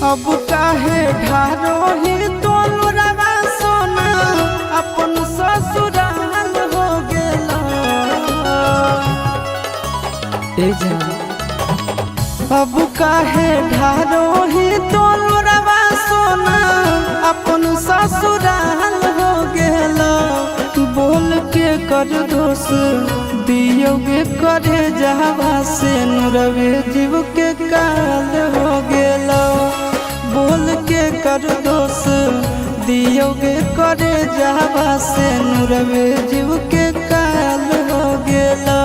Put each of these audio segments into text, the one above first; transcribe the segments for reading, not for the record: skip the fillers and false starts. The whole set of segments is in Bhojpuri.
अब काहे ढारो ही तोलुरवा सोना अपन ससुराल हो गेला। अब काहे ढारो ही तोलुरवा सोना अपन ससुराल हो गेला। बोल के कर दोष दियोगे करे जहवा से नुरवे जीव के काल हो गेला। बोल के कर दोष दियोगे करे जहवा से नुरवे जीव के काल हो गेला।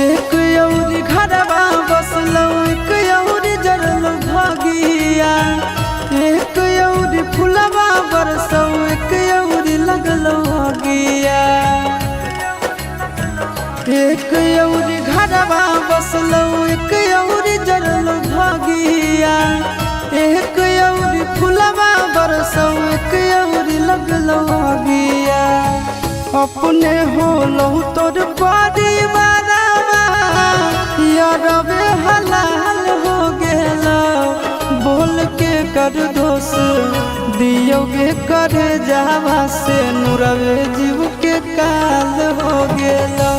एक औरी घरवा बसलो एक औरी जरल भागिया। एक औरी फुलवा बरसो एक औरी लगलो आगिया। एक औरी घरवा बसलो एक औरी जरल भागिया। एक औरी फुलवा बरसो एक औरी लगलो आगिया। अपने होलो तोर परिवार यारवे हलाल हो गेला। बोल के कर दोष दियोगे करे जावा से नुरवे जीव के काल हो गेला।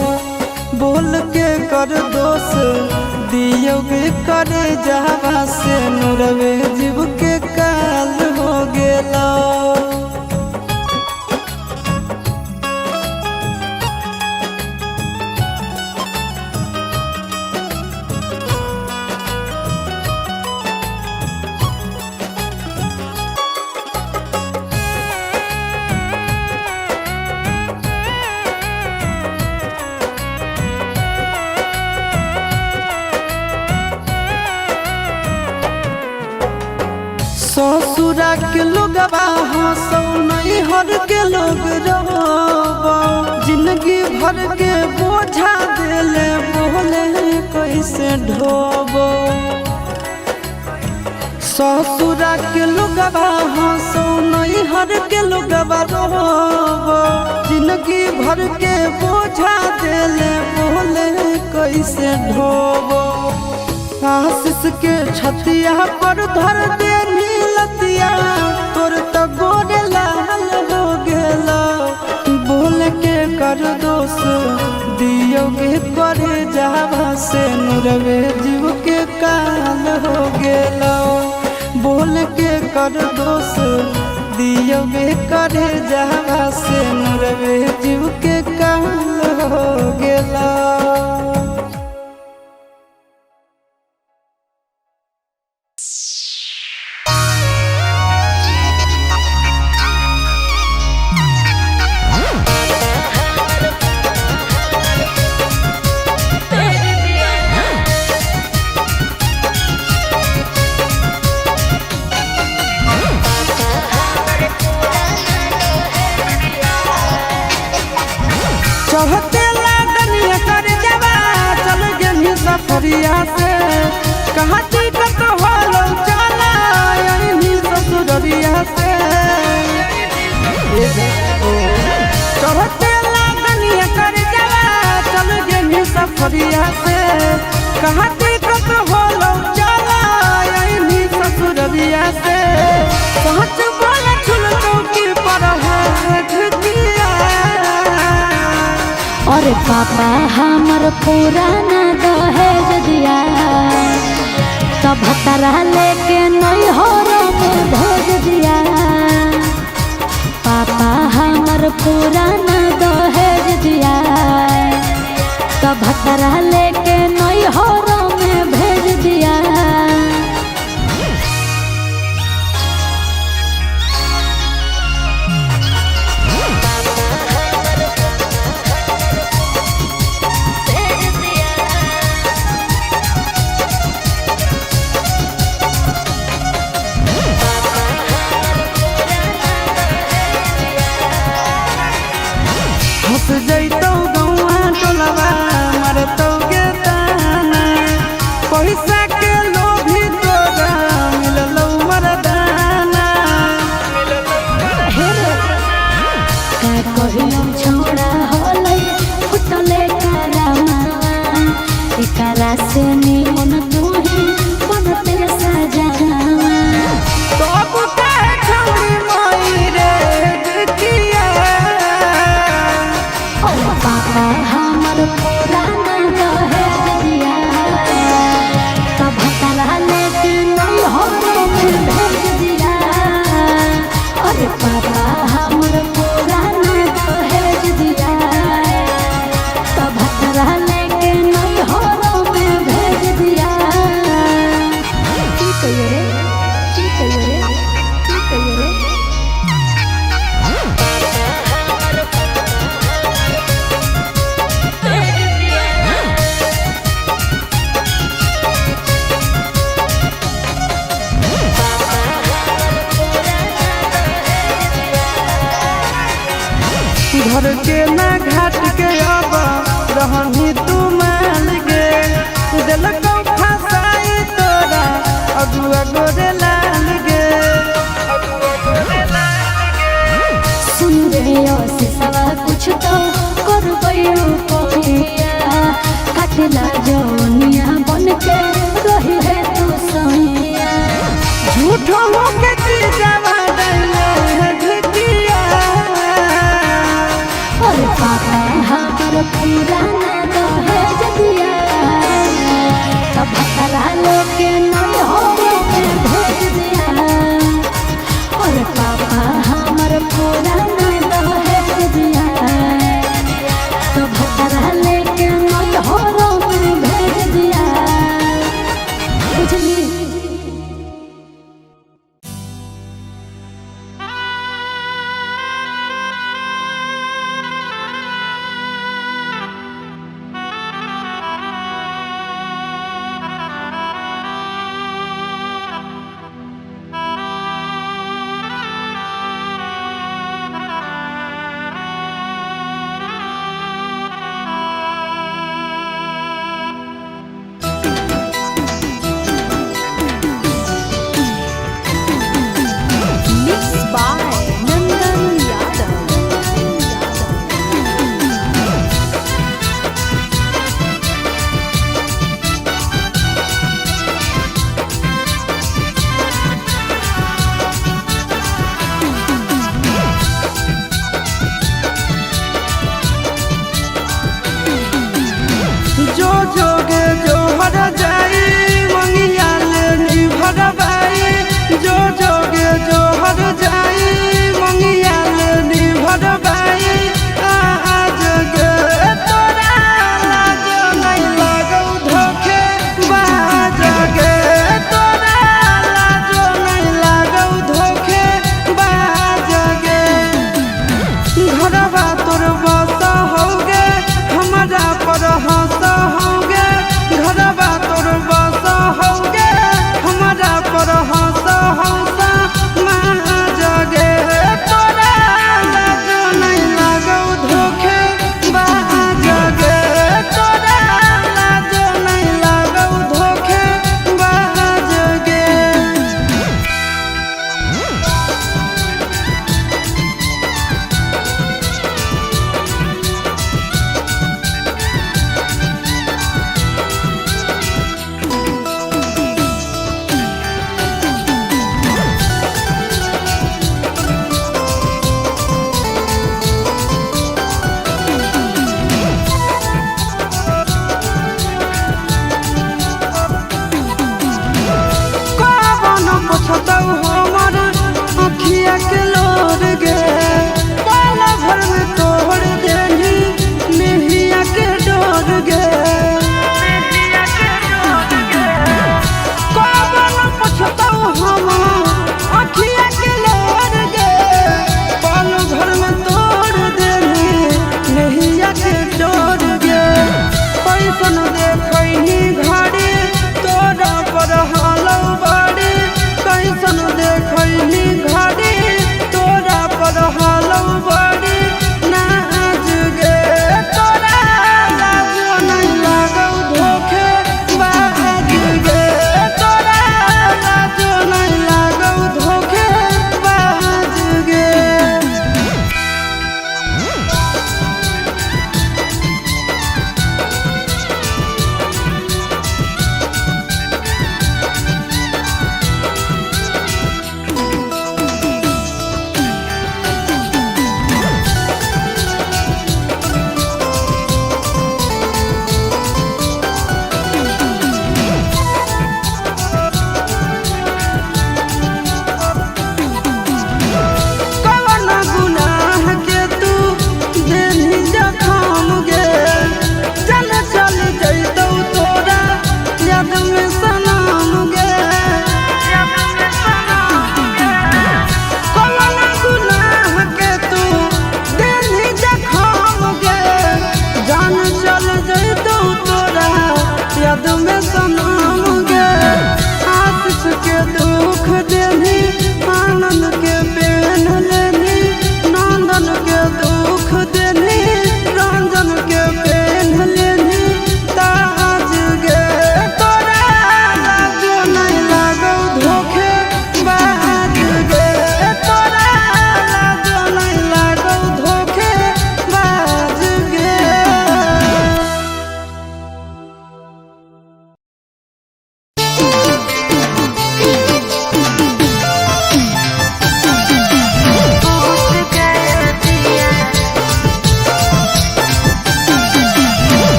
बोल के कर दोष दियोगे करे जावा से नुरवे जीव के काल हो गेला। ससुरा के लोगवा हंसो नैहर के लोग रोबो। जिंदगी भर के बोझा देले बोले कैसे ढोबो। ससुरा के लोगवा हंसो नैहर के लोगवा रोबो। जिंदगी भर के बोझा देले बोले कैसे ढोबो। आशीष के छतिया पर धर दे नीलतिया तोर तो गोरे लाल हो गेला। बोल के कर दोष दियोगे करे जावा से नुरवे जीव के काल हो गेला। बोल के कर दोष दियोगे करे जावा से नुरवे जीव के काल हो गेला। चढ़ते लागनिया कर जवा चल गेली सफरिया से। कहाँ टिकट होलो चला यही ससुरिया से। चढ़ते लागनिया कर जवा चल गेली सफरिया से। कहाँ टिकट होलो चला यही ससुरिया से। सच बोले चुल चौकी पर है ढकिया। और पापा हमर पुराना दहेज दिया तब भतरा लेके नैहर में भेज दिया। पापा हमर पुराना दहेज दिया तब भतरा लेके नैहर में भेज दिया। घुस जैतौ गौआ टोलवा मरतौ गे ताना पैसा के लोभी तोरा मिललौ मरदाना का कहियो छोड़ा होलै फुटले करामा एकरा से निमन तू ही बनते सजावा तब के छौरी मोई रे देखिया ओ पापा हमर पुराना दहेज दिया तब तला लेके नहीं हो में भेज दिया अरे पापा हमर पुराना दहेज दिया तब तला लेके नहीं हो में भेज दिया की कहियो रे की कहियो रे की कहियो रे घर के ना घाट के अब रहनी तू मान गे दिलकौ फसाई तोरा अगुआ गोरे लाल गे सुन रे सिसवा कुछ तो करबैयो कोइया काटला जौनिया बन के रही है तू सैया झूठो होके चीजवा दैले है धिकिया अरे पापा हमर पुराना दहेज दिया तब तला लेके नहीं हो में भेज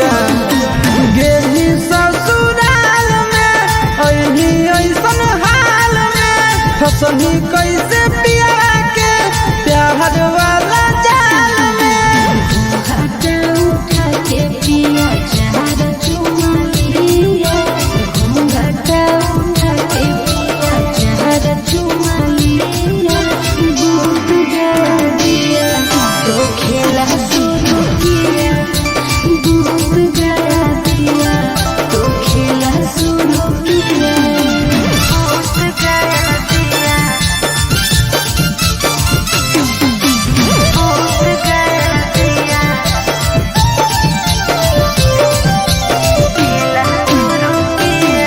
जा गेली ससुराल में अही ऐसन हाल में फसनी कैसे पिया के प्यार वाला जाल में घाटा उठा के पिया चार चुमा लिया घाटा उठा के पिया चार चुमा लिया दूध गया दिया तो खेला शुरू किया दूध गया दिया तो खेला शुरू किया दूध गया दिया दूध गया दिया खेला शुरू किया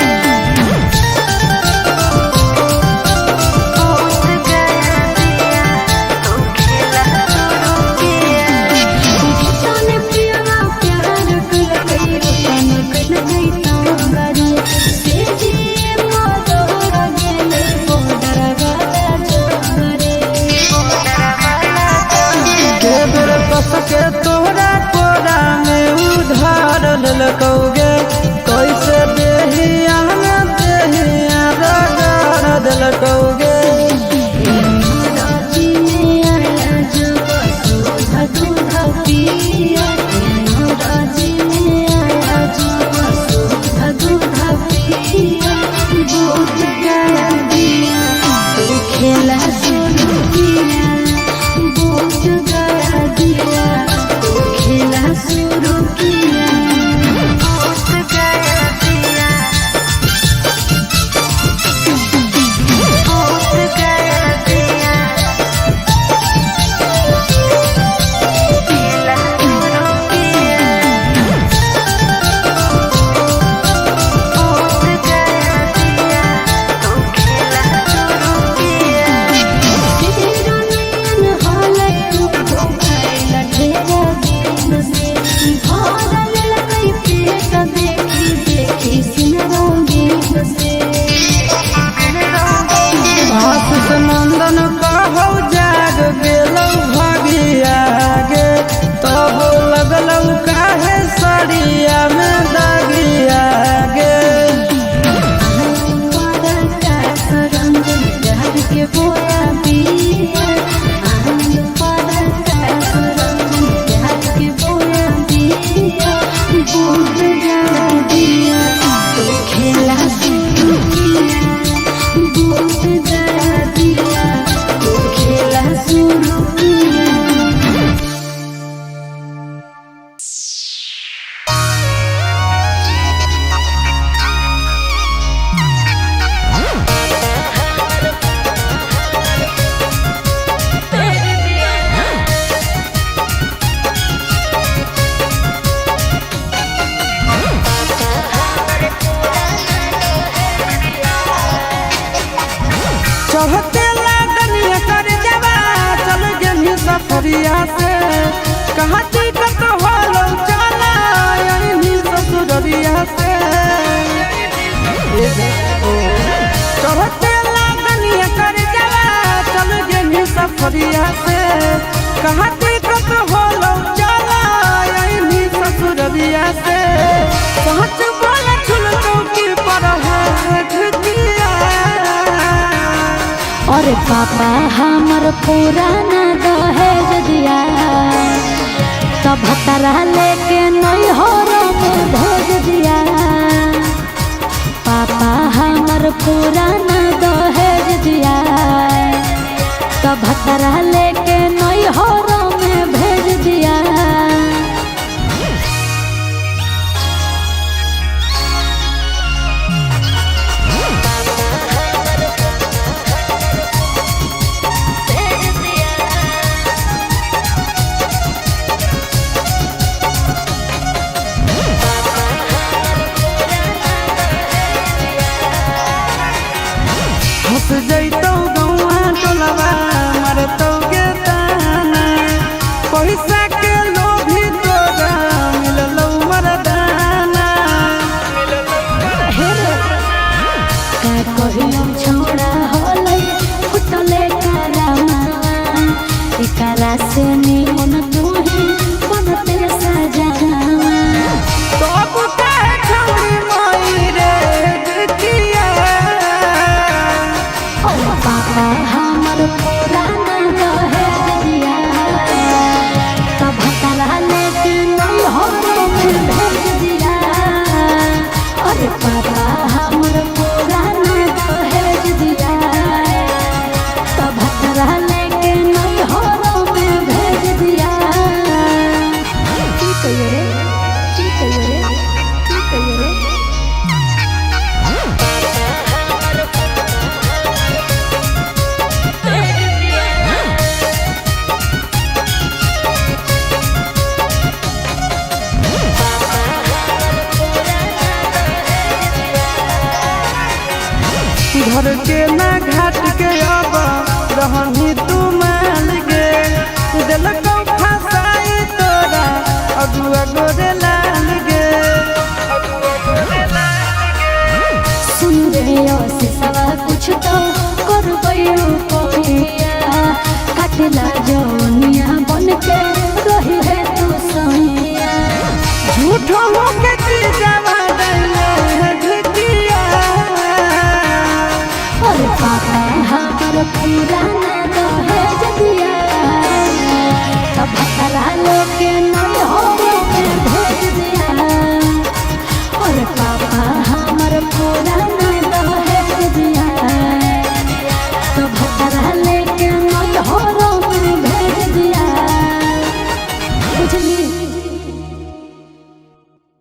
दूध गया दिया तो खेला शुरू किया जितने पिया प्यार कर गई तन कर गई तांगरी से जी मोदर गेले बोदर वाला चोरे बोदर वाला चोरे के बेर कस के तोरा कोरा में उधार ललकौगे कैसे देहिया में देहिया रगड़ दिलकौगे राजी में आया जब दूध दूध पिया राजी में आया जब दूध दूध पिया दूध गया दिया तो खेला शुरू किया दूध गया दिया तो खेला शुरू किया दूध गया दिया दूध गया दिया खेला शुरू किया दूध गया दिया तो खेला शुरू किया तेरा नयन हाले तो खाइला ढेरा दिन से भरल लगई पेट देखी देखी सिनरोगी से आशीष नंदन कहौ जाग गेलौ भगिया गे तब लगलौ काहे सड़िया में दागिया गे के बोया पिया आनंद पार का सरंजन प्यार के बोया पिया दूध गया दिया तो खेला शुरू किया दूध गया दिया तो खेला शुरू किया चढ़ते लागनिया कर जवा चल गेली सफरिया से कहाँ टिकट होलो चला यही ससुररिया से चढ़ते लागनिया कर जवा चल गेली सफरिया से कहाँ टिकट होलो चला यही ससुररिया से पहुँच बोला चुल चौकी पर है ढकिया और पापा हमर पुराना दहेज दिया तब भतरा लेके नैहर में भेज दिया पापा हमर पुराना दहेज दिया तब भतरा लेके नैहर में भेज दिया हंस जैतौ गौआ टोलवा मरतौ गे ताना पैसा के लोभी तोरा मिललौ मरदाना का कहियो छोड़ा होलै फुटले करामा एकरा से निमन तू ही बनते सजावा पुराना दहेज दिया, तब भतरा लोग के